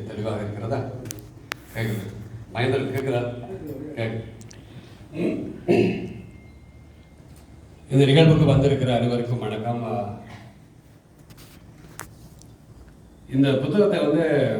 தெளிவாக இருக்கிறதா? கேட்குது. மகேந்திரன் கேட்குதா? இந்த நிகழ்வுக்கு வந்திருக்கிற அனைவருக்கும் வணக்கம். இந்த புத்தகத்தை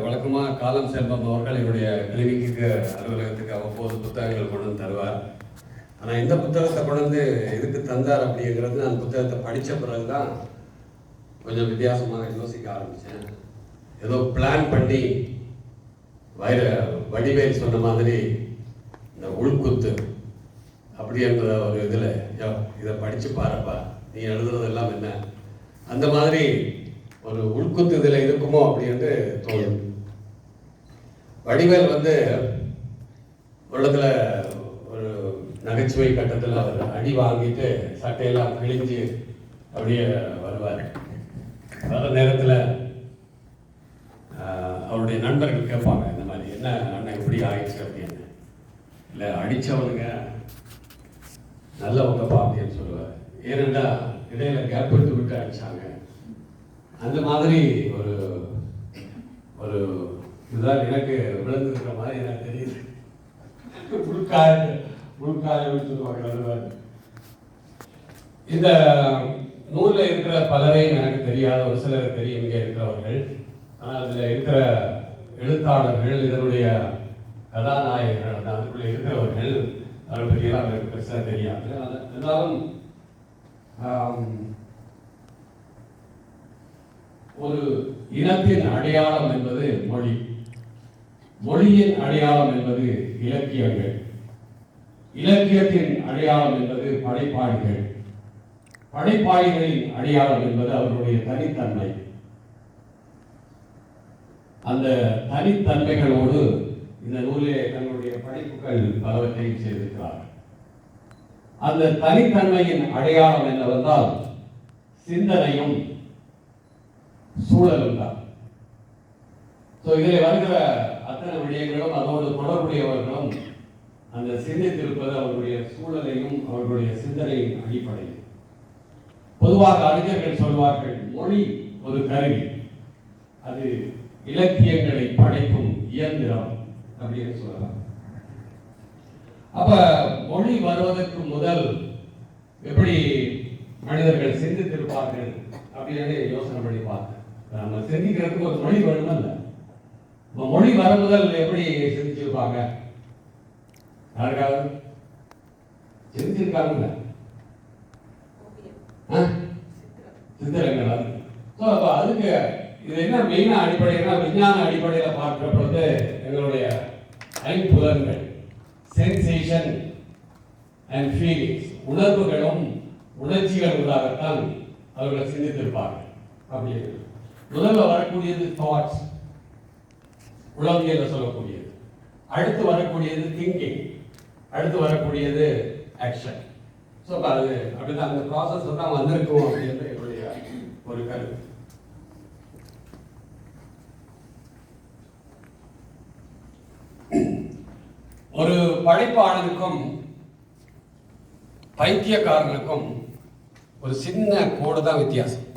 வழக்கமாக காலம் செல்வம் அவர்கள் என்னுடைய கிளினிக்கு அலுவலகத்துக்கு அவ்வப்போது புத்தகங்கள் கொண்டு வந்து தருவார். ஆனால் இந்த புத்தகத்தை கொண்டு வந்து எதுக்கு தந்தார் அப்படிங்கிறது நான் புத்தகத்தை படித்த பிறகு தான் கொஞ்சம் வித்தியாசமாக யோசிக்க ஆரம்பித்தேன். ஏதோ பிளான் பண்ணி வடிவேல் சொன்ன மாதிரி இந்த உள்குத்து அப்படி என்ற ஒரு இதில் இதை படித்து பாருப்பா, நீ எழுதுறதெல்லாம் என்ன அந்த மாதிரி ஒரு உள்குத்து இதில் இருக்குமோ அப்படின்னு தோணும். வடிவேல் உள்ளத்தில் ஒரு நகைச்சுவை கட்டத்தில் அவர் அடி வாங்கிட்டு சட்டையெல்லாம் கிழிஞ்சு அப்படியே வருவார். வர நேரத்தில் அவருடைய நண்பர்கள் கேட்பாங்க, இந்த மாதிரி என்ன அண்ணன் எப்படி ஆயிடுச்சு அப்படின்னு. இல்லை அடித்தவனுங்க நல்லவங்கப்பா அப்படின்னு சொல்லுவார். ஏனென்றா இடையில கேப் எடுத்து விட்டு அடித்தாங்க. அந்த மாதிரி ஒரு ஒரு இதுதான் எனக்கு விழுந்துருக்கிற மாதிரி எனக்கு தெரியுது. முழுக்காய சொல்லுவாங்க. இந்த நூலில் இருக்கிற பலரையும் எனக்கு தெரியாத ஒரு சிலர் தெரியும் இங்கே இருக்கிறவர்கள். ஆனால் அதில் இருக்கிற எழுத்தாளர்கள், இதனுடைய கதாநாயகர்கள், அதுக்குள்ளே இருக்கிறவர்கள் அதை பற்றியெல்லாம் எனக்கு பெருசாக தெரியாது. இருந்தாலும் ஒரு இனத்தின் அடையாளம் என்பது மொழி, மொழியின் அடையாளம் என்பது இலக்கியங்கள், இலக்கியத்தின் அடையாளம் என்பது படைப்பாளிகள், படைப்பாளிகளின் அடையாளம் என்பது அவர்களுடைய தனித்தன்மை. அந்த தனித்தன்மைகளோடு இந்த நூலிலே தன்னுடைய படைப்புகள் பலவற்றையும் செய்திருக்கிறார். அந்த தனித்தன்மையின் அடையாளம் என்னவென்றால் சிந்தனையும் சூழலும் தான். இதில் வருகிற அத்தனை விடயங்களும் அதோடு தொடர்புடையவர்களும் அந்த சிந்தித்திருப்பது அவர்களுடைய சூழலையும் அவர்களுடைய சிந்தனையின் அடிப்படையில். பொதுவாக அறிஞர்கள் சொல்வார்கள், மொழி ஒரு கருவி, அது இலக்கியங்களை படைக்கும் இயந்திரம் அப்படின்னு சொல்லலாம். அப்ப மொழி வருவதற்கு முதல் எப்படி மனிதர்கள் சிந்தித்திருப்பார்கள் அப்படின்னு யோசனை பண்ணி பார்த்தேன். நம்ம சிந்திக்கிறதுக்கு ஒரு மொழி வேணும் இல்ல? மொழி வர முதல் எப்படி சிந்திச்சிருப்பாங்க? யாருக்காவது சிந்திச்சிருக்காங்க? சித்திரங்கள். அதுக்கு இது என்ன மெயினா அடிப்படைனா விஞ்ஞான அடிப்படையில் பார்க்கிற பொழுது எங்களுடைய ஐம்புலன்கள், சென்சேஷன் அண்ட் ஃபீலிங்ஸ், உணர்வுகளும் உணர்ச்சிகளுக்காகத்தான் அவர்களை சிந்தித்திருப்பார்கள். அப்படி முதல்ல வரக்கூடியது தாட்ஸ், உளவியல சொல்லக்கூடியது. அடுத்து வரக்கூடியது திங்கிங், அடுத்து வரக்கூடியது ஆக்ஷன். ஸோ அது அப்படிதான் அந்த ப்ராசஸ் தான் வந்திருக்கும் அப்படின்றது என்னுடைய ஒரு கருத்து. ஒரு படைப்பாளனுக்கும் பைத்தியக்காரனுக்கும் ஒரு சின்ன கோடு தான் வித்தியாசம்.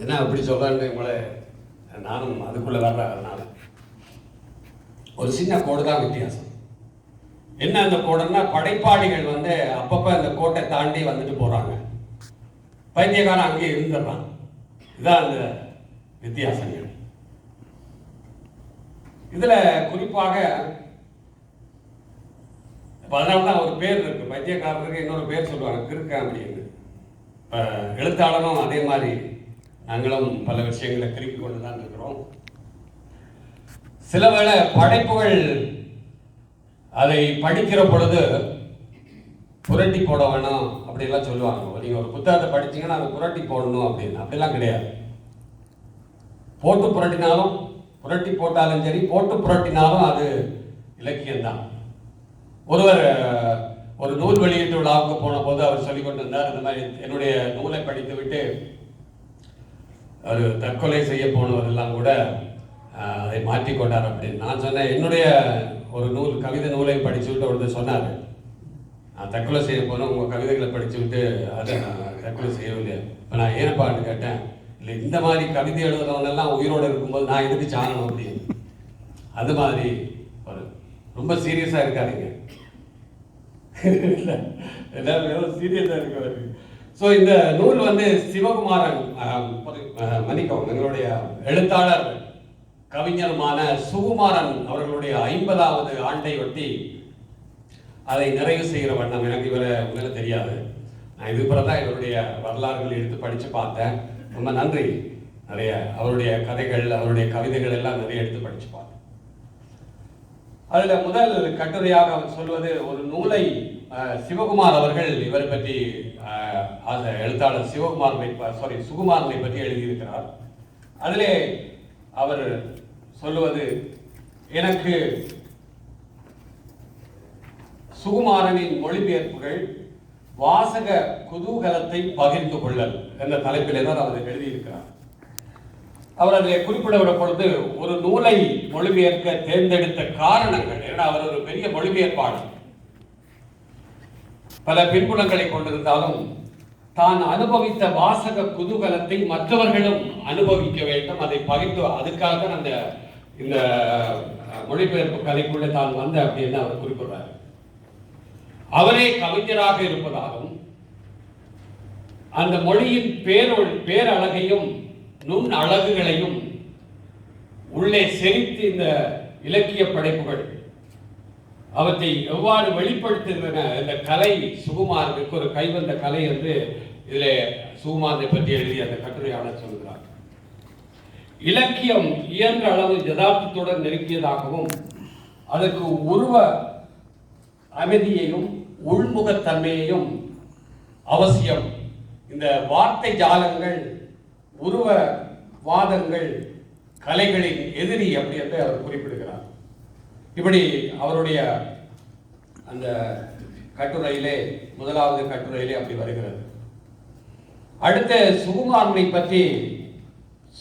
என்ன அப்படி சொல்றேன்னு உங்களை நானும் அதுக்குள்ள வர்றேன். அதனால ஒரு சின்ன கோடு தான் வித்தியாசம். என்ன அந்த கோடுன்னா, படைப்பாளிகள் அப்பப்ப அந்த கோட்டை தாண்டி வந்துட்டு போறாங்க, பைத்தியக்காரன் அங்கே இருந்துடுறான். இதுதான் அந்த வித்தியாசங்கள். இதுல குறிப்பாக அதனால்தான் ஒரு பேர் இருக்கு, பைத்தியக்காரருக்கு இன்னொரு பேர் சொல்லுவாங்க, கிறுக்கன் அப்படின்னு. எழுத்தாளனும் அதே மாதிரி நாங்களும் பல விஷயங்களை கிறுக்கி கொண்டுதான் இருக்கிறோம். சில வேளை படைப்புகள் அதை படிக்கிற பொழுது புரட்டி போட வேணும் அப்படிலாம் சொல்லுவாங்க. நீங்க ஒரு புத்தகத்தை படிச்சீங்கன்னா அதை புரட்டி போடணும் அப்படின்னு. அப்படிலாம் கிடையாது. போட்டு புரட்டினாலும், புரட்டி போட்டாலும் சரி, போட்டு புரட்டினாலும் அது இலக்கியம்தான். ஒருவர் ஒரு நூல் வெளியீட்டு விழாவுக்கு போன போது அவர் சொல்லிக் கொண்டிருந்தார், இந்த மாதிரி என்னுடைய நூலை படித்து விட்டு அவர் தற்கொலை செய்ய போனவரெல்லாம் கூட அதை மாற்றிக்கொண்டார் அப்படின்னு. நான் சொன்னேன், என்னுடைய ஒரு நூல், கவிதை நூலை படிச்சு விட்டு ஒருத்தர் சொன்னார், நான் தற்கொலை செய்ய போனேன், உங்கள் கவிதைகளை படிச்சு விட்டு அதை நான் தற்கொலை செய்யவில்லை. இப்போ நான் ஏனப்பான்னு கேட்டேன். இல்லை இந்த மாதிரி கவிதை எழுதுறவனெல்லாம் உயிரோடு இருக்கும்போது நான் எதுக்கு சாணம் அப்படின்னு. அது மாதிரி ஒரு ரொம்ப சீரியஸாக இருக்காதீங்க, எல்லாரும் சீரியஸாக இருக்காரு. ஸோ இந்த நூல் வந்து சிவகுமாரன் மன்னிக்கவும் எங்களுடைய எழுத்தாளர் கவிஞருமான சுகுமாரன் அவர்களுடைய 50வது ஆண்டை ஒட்டி அதை நிறைவு செய்கிற வண்ணம். எனக்கு இவரை உண்மையில தெரியாது, நான் இதுபோல தான் இவருடைய வரலாறுகள் எடுத்து படித்து பார்த்தேன். ரொம்ப நன்றி. நிறைய அவருடைய கதைகள் அவருடைய கவிதைகள் எல்லாம் நிறைய எடுத்து படித்து பார்த்தேன். அதில் முதல் கட்டுரையாக அவர் சொல்வது ஒரு நூலை சிவகுமார் அவர்கள் இவரை பற்றி அந்த எழுத்தாளர் சுகுமாரனை பற்றி எழுதியிருக்கிறார். அதிலே அவர் சொல்லுவது, எனக்கு சுகுமாரனின் மொழிபெயர்ப்புகள் வாசக குதூகலத்தை பகிர்ந்து கொள்ளல் என்ற தலைப்பிலே தான் அவர் எழுதியிருக்கிறார். அவர் அதில் குறிப்பிட பொழுது ஒரு நூலை மொழிபெயர்க்க தேர்ந்தெடுத்த காரணங்கள், ஏன்னா அவர் ஒரு பெரிய மொழிபெயர்ப்பாளர், பல பின்புலங்களை கொண்டிருந்தாலும் தான் அனுபவித்த வாசக குதூகலத்தை மற்றவர்களும் அனுபவிக்க வேண்டும், அதை பகிர்ந்து, அதுக்காக தான் இந்த மொழிபெயர்ப்பு கலைக்குள்ளே தான் வந்த அப்படின்னு அவர் குறிப்பிடுறார். அவரே கவிஞராக இருப்பதாலும் அந்த மொழியின் பேரழகையும் நுண் அழகுகளையும் உள்ளே செறித்து இந்த இலக்கிய படைப்புகள் அவற்றை எவ்வாறு வெளிப்படுத்துகின்றன இந்த கலை சுகுமாரனுக்கு ஒரு கைவந்த கலை என்று இதில் சுகுமாரனை பற்றி எழுதிய அந்த கட்டுரையாளர் சொல்கிறார். இலக்கியம் இயன்ற அளவு யதார்த்தத்துடன் நெருங்கியதாகவும் அதற்கு உருவ அமைதியையும் உள்முகத்தன்மையையும் அவசியம். இந்த வார்த்தை ஜாலங்கள் உருவ வாதங்கள் கலைகளின் எதிரி அப்படி என்று அவர் குறிப்பிடுகிறார். இப்படி அவருடைய அந்த கட்டுரையிலே, முதலாவது கட்டுரையிலே அப்படி வருகிறது. அடுத்த சுகுமாரனை பற்றி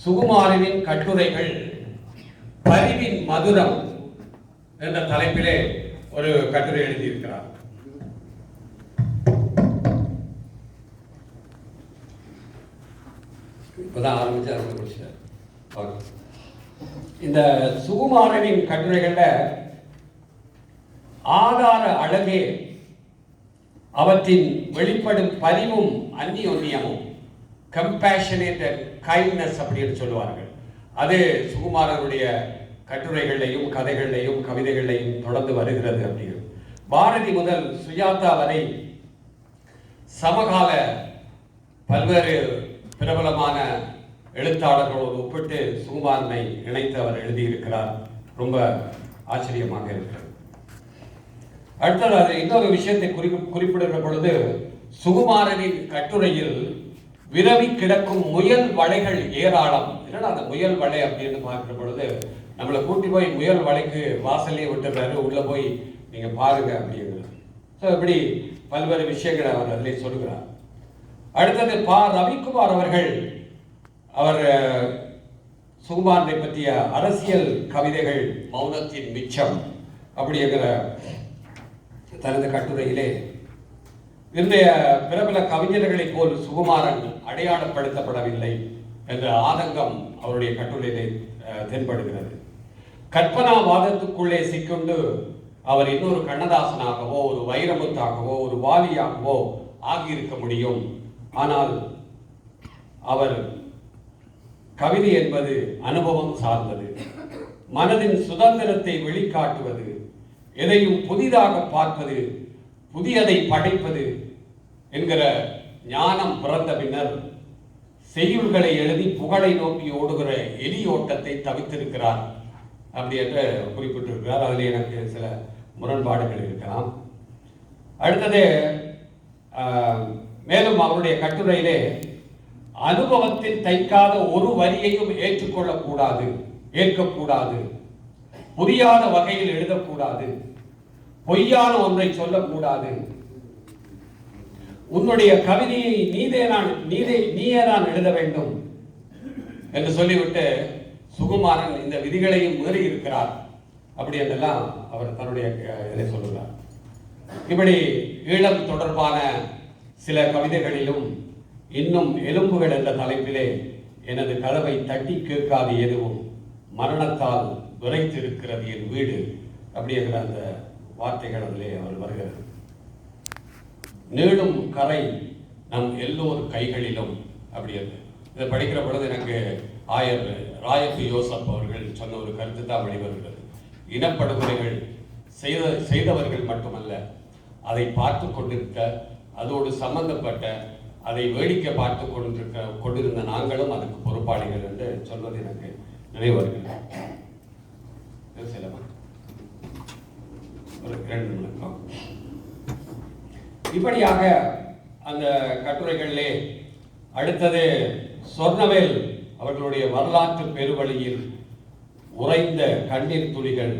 சுகுமாரனின் கட்டுரைகள் பரிவின் மதுரம் என்ற தலைப்பிலே ஒரு கட்டுரை எழுதியிருக்கிறார். இப்பதான் ஆரம்பிச்சு இந்த சுகுமாரனின் கட்டுரைகள்ல ஆதார அழகே அவற்றின் வெளிப்படும் பரிவும் அந்நியோன்யமும், கம்பேஷனேட் கைண்ட்னஸ் அப்படின்னு சொல்லுவார்கள். அது சுகுமாரனுடைய கட்டுரைகளையும் கதைகளையும் கவிதைகளையும் தொடர்ந்து வருகிறது. அப்படின்னு பாரதி முதல் சுஜாதா வரை சமகால பல்வேறு பிரபலமான எழுத்தாளர்களோடு ஒப்பிட்டு சுகுமாரனை இணைத்து அவர் எழுதியிருக்கிறார். ரொம்ப ஆச்சரியமாக இருக்கிறது. அடுத்தது இன்னொரு விஷயத்தை குறிப்பிடுகிற பொழுது சுகுமாரனின் கட்டுரையில் விரவி கிடக்கும் முயல் வலைகள் ஏராளம். என்னன்னா அந்த முயல் வலை அப்படின்னு பார்க்கிற பொழுது நம்மளை கூட்டி போய் முயல் வலைக்கு வாசல்லே விட்டுறாரு, உள்ள போய் நீங்க பாருங்க அப்படிங்கிறது. ஸோ இப்படி பல்வேறு விஷயங்களை அவர் அதிலே சொல்லுகிறார். அடுத்தது ரவிக்குமார் அவர்கள் அவர் சுகுமாரனை பற்றிய அரசியல் கவிதைகள் மௌனத்தின் மிச்சம் அப்படிங்கிற தனது கட்டுரையிலே இன்றைய பிரபல கவிஞர்களைப் போல் சுகுமாரன் அடையாளப்படுத்தப்படவில்லை என்ற ஆதங்கம் அவருடைய கட்டுரையிலே தென்படுகிறது. கற்பனாவாதத்துக்குள்ளே சிக்கொண்டு அவர் இன்னொரு கண்ணதாசனாகவோ ஒரு வைரமுத்தாகவோ ஒரு வாலியாகவோ ஆகியிருக்க முடியும். ஆனால் அவர் கவிதை என்பது அனுபவம் சார்ந்தது, மனதின் சுதந்திரத்தை வெளிக்காட்டுவது, எதையும் புதிதாக பார்ப்பது, புதியதை படைப்பது என்கிற ஞானம் பிறந்த பின்னர் செய்யுள்களை எழுதி புகழை நோக்கி ஓடுகிற எலியோட்டத்தை தவித்திருக்கிறார் அப்படி என்று குறிப்பிட்டிருக்கிறார். அதில் எனக்கு சில முரண்பாடுகள் இருக்கலாம். அடுத்தது மேலும் அவருடைய கட்டுரையிலே அனுபவத்தில் தைக்காத ஒரு வரியையும் ஏற்கக்கூடாது, புரியாத வகையில் எழுதக்கூடாது, பொய்யான ஒன்றை சொல்லக்கூடாது, உன்னுடைய கவிதையை நீயே தான் எழுத வேண்டும் என்று சொல்லிவிட்டு சுகுமாரன் இந்த விதிகளையும் மீறி இருக்கிறார் அப்படி என்றெல்லாம் அவர் தன்னுடைய இதை சொல்லுகிறார். இப்படி ஈழம் தொடர்பான சில கவிதைகளிலும் இன்னும் எலும்புகள் என்ற தலைப்பிலே எனது கதவை தட்டி கேட்காது எதுவும் மரணத்தால் விரைத்திருக்கிறது என் வீடு அப்படிங்கிற அந்த வார்த்தைகள் அதிலே அவர் வருகிறது. நீளும் கரை நம் எல்லோர் கைகளிலும் அப்படிங்கிறது. இதை படிக்கிற பொழுது எனக்கு ஆயர் ராயப் யோசப் அவர்கள் சொன்ன ஒரு கருத்து தான் வெளிவருகிறது. இனப்படுகொலைகள் செய்தவர்கள் மட்டுமல்ல, அதை பார்த்து கொண்டிருக்க, அதோடு சம்பந்தப்பட்ட, அதை வேடிக்கை பார்த்து கொண்டிருந்த நாங்களும் அதுக்கு பொறுப்பாளிகள் என்று சொல்வது எனக்கு நினைவு வருகிறது. ஒரு 2 நிமிடம். இப்படியாக அந்த கட்டுரைகளிலே அடுத்தது சொர்ணவேல் அவர்களுடைய வரலாற்று பெருவழியில் உறைந்த கண்ணீர் துளிகள்,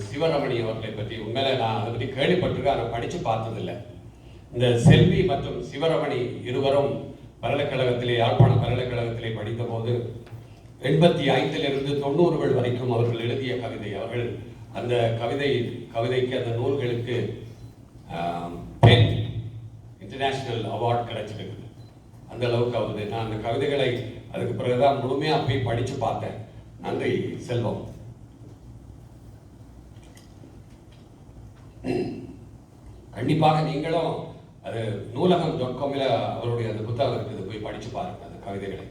சிவரமணி அவர்களை பற்றி உண்மையில நான் அதை பற்றி கேள்விப்பட்டிருக்கேன், அதை படித்து பார்த்ததில்லை. இந்த செல்வி மற்றும் சிவரமணி இருவரும் பல்கலைக்கழகத்திலே, யாழ்ப்பாண பல்கலைக்கழகத்திலே படித்த போது 85 90 வரைக்கும் அவர்கள் எழுதிய கவிதை, அவர்கள் அந்த கவிதைக்கு அந்த நூல்களுக்கு பென் இன்டர்நேஷனல் அவார்டு கிடைச்சிருக்கு. அந்த அளவுக்கு அவரு. நான் அந்த கவிதைகளை அதுக்கு பிறகுதான் முழுமையாக போய் படித்து பார்த்தேன். நன்றி செல்வம். கண்டிப்பாக நீங்களும் அது நூலகம்.comல அவருடைய அந்த புத்தகம் இருக்குது, போய் படித்து பாருங்க அந்த கவிதைகளை.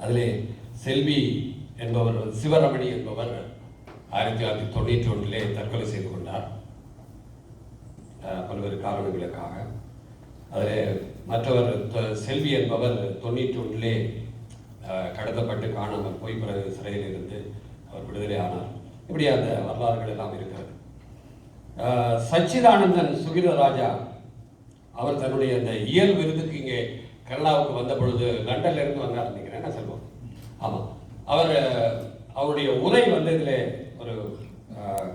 அதிலே செல்வி என்பவர், சிவரமணி என்பவர் 1991 தற்கொலை செய்து கொண்டார் பல்வேறு காரணங்களுக்காக. அதில் மற்றவர் செல்வி என்பவர் 91 கடத்தப்பட்டு காணாமல் போய் பிறகு சிறையில் இருந்து அவர் விடுதலை ஆனார். இப்படி அந்த வரலாறுகள் எல்லாம் இருக்கிறது. சச்சிதானந்தன் சுகிரராஜா அவர் தன்னுடைய அந்த இயல் விருதுக்கு இங்கே கேரளாவுக்கு வந்த பொழுது லண்டன்ல இருந்து வந்தார் நினைக்கிறேன். என்ன சொல்லுவோம்? ஆமாம், அவருடைய உரை இதில் ஒரு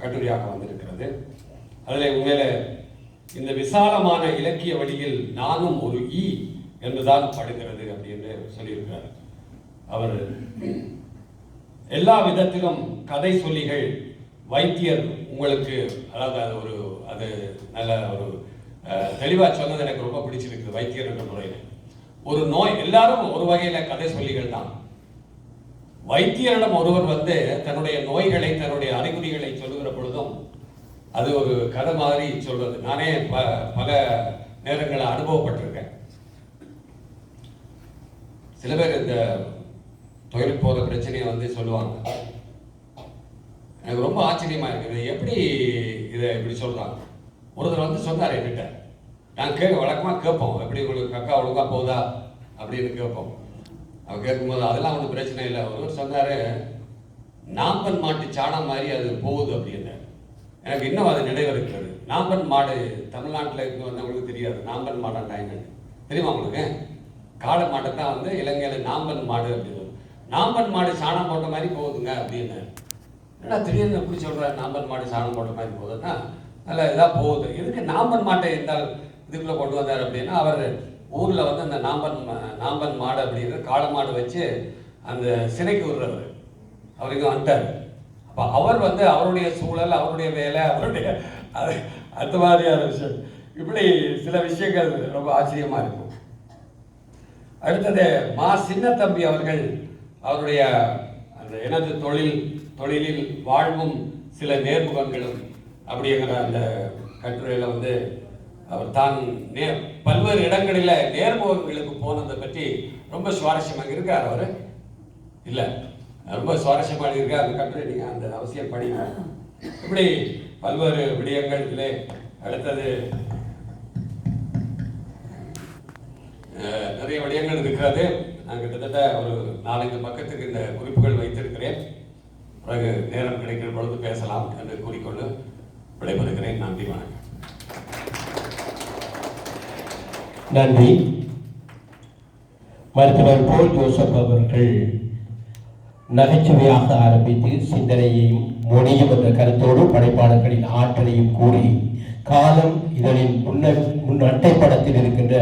கட்டுரையாக வந்திருக்கிறது. அதில் உண்மையில இந்த விசாலமான இலக்கிய வழியில் நானும் ஒரு என்றுதான் படுகிறது அப்படின்னு சொல்லியிருக்கிறார். அவர் எல்லா விதத்திலும் கதை சொல்லிகள், வைத்தியர் உங்களுக்கு, அதாவது அது நல்ல ஒரு தெளிவாக சொன்னது எனக்கு ரொம்ப பிடிச்சிருக்கு. வைத்தியர் என்ற முறையில் ஒரு நோய், எல்லாரும் ஒரு வகையில கதை சொல்லிகள் தான். வைத்தியரிடம் ஒருவர் தன்னுடைய நோய்களை, தன்னுடைய அறிகுறிகளை சொல்லுகிற பொழுதும் அது ஒரு கதை மாதிரி சொல்றது. நானே பல நேரங்களை அனுபவப்பட்டிருக்கேன். சில பேர் இந்த தொழில் போற பிரச்சனையை சொல்லுவாங்க. எனக்கு ரொம்ப ஆச்சரியமா இருக்குது, எப்படி இதை இப்படி சொல்றாங்க. ஒருத்தர் சொன்னார் என்கிட்ட, நான் வழக்கமாக கேட்போம், எப்படி உங்களுக்கு கக்கா ஒழுங்கா போதா அப்படின்னு கேட்போம். அவர் கேட்கும்போது அதெல்லாம் ஒன்றும் பிரச்சனை இல்லை. ஒருவர் சொன்னார், நாம்பன் மாட்டு சாணம் மாதிரி அது போகுது அப்படின்னு. எனக்கு இன்னும் அது நினைவு இருக்கிறது. நாம்பன் மாடு தமிழ்நாட்டில் இருந்து வந்தவங்களுக்கு தெரியாது. நாம்பன் மாடாண்டா என்னன்னு தெரியுமா உங்களுக்கு? காளை மாட்டை தான் இலங்கையில் நாம்பன் மாடு அப்படின்னு. நாம்பன் மாடு சாணம் போட்ட மாதிரி போகுதுங்க அப்படின்னு. என்னடா திடீர்னு எப்படி சொல்கிறார், நாம்பன் மாடு சாணம் போட்ட மாதிரி போகுதுன்னா நல்லா இதாக போகுது. இதுக்கு நாம்பன் மாட்டை இருந்தால் இதுக்குள்ளே கொண்டு வந்தார் அப்படின்னா, அவர் ஊரில் அந்த நாம்பன் மாடு அப்படிங்கிற காளை மாடு வச்சு அந்த சிறைக்கு விடுறவர் அவர் இங்கே வந்துட்டார். அப்போ அவர் அவருடைய சூழல், அவருடைய வேலை, அவருடைய அந்த மாதிரியான விஷயம், இப்படி சில விஷயங்கள் ரொம்ப ஆச்சரியமாக இருக்கும். அடுத்தது சின்னத்தம்பி அவர்கள் அவருடைய அந்த எனது தொழிலில் வாழ்வும் சில நேர்முகங்களும் அப்படிங்கிற அந்த கட்டுரையில் அவர் தான் பல்வேறு இடங்களில் நேர்முகங்களுக்கு போனதை பற்றி ரொம்ப சுவாரஸ்யமாக இருக்கார். அவர் இல்லை, ரொம்ப சுவாரஸ்யமாக இருக்கார் அந்த கட்டுரை. நீங்கள் அந்த அவசியம் படிங்க. இப்படி பல்வேறு விடயங்கள் இதிலே. அடுத்தது நிறைய விடயங்கள் இருக்கிறது. நான் கிட்டத்தட்ட ஒரு 4-5 பக்கத்துக்கு இந்த குறிப்புகள் வைத்திருக்கிறேன். பிறகு நேரம் கிடைக்கிற பொழுது பேசலாம் என்று கூறிக்கொண்டு விடைபெறுகிறேன். நன்றி, வணக்கம். நன்றி. மருத்துவர் போல் ஜோசப் அவர்கள் நகைச்சுவையாக ஆரம்பித்து சிந்தனையையும் மொழியும் என்ற கருத்தோடு படைப்பாளர்களின் ஆற்றலையும் கூறி காலம் இதழின் முன் அட்டைப்படத்தில் இருக்கின்ற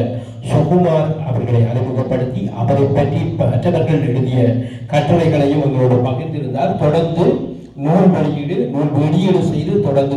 சுகுமார் அவர்களை அறிமுகப்படுத்தி அவரை பற்றி மற்றவர்கள் எழுதிய கட்டுரைகளையும் எங்களோடு பகிர்ந்திருந்தார். தொடர்ந்து நூல் வெளியீடு செய்து தொடர்ந்து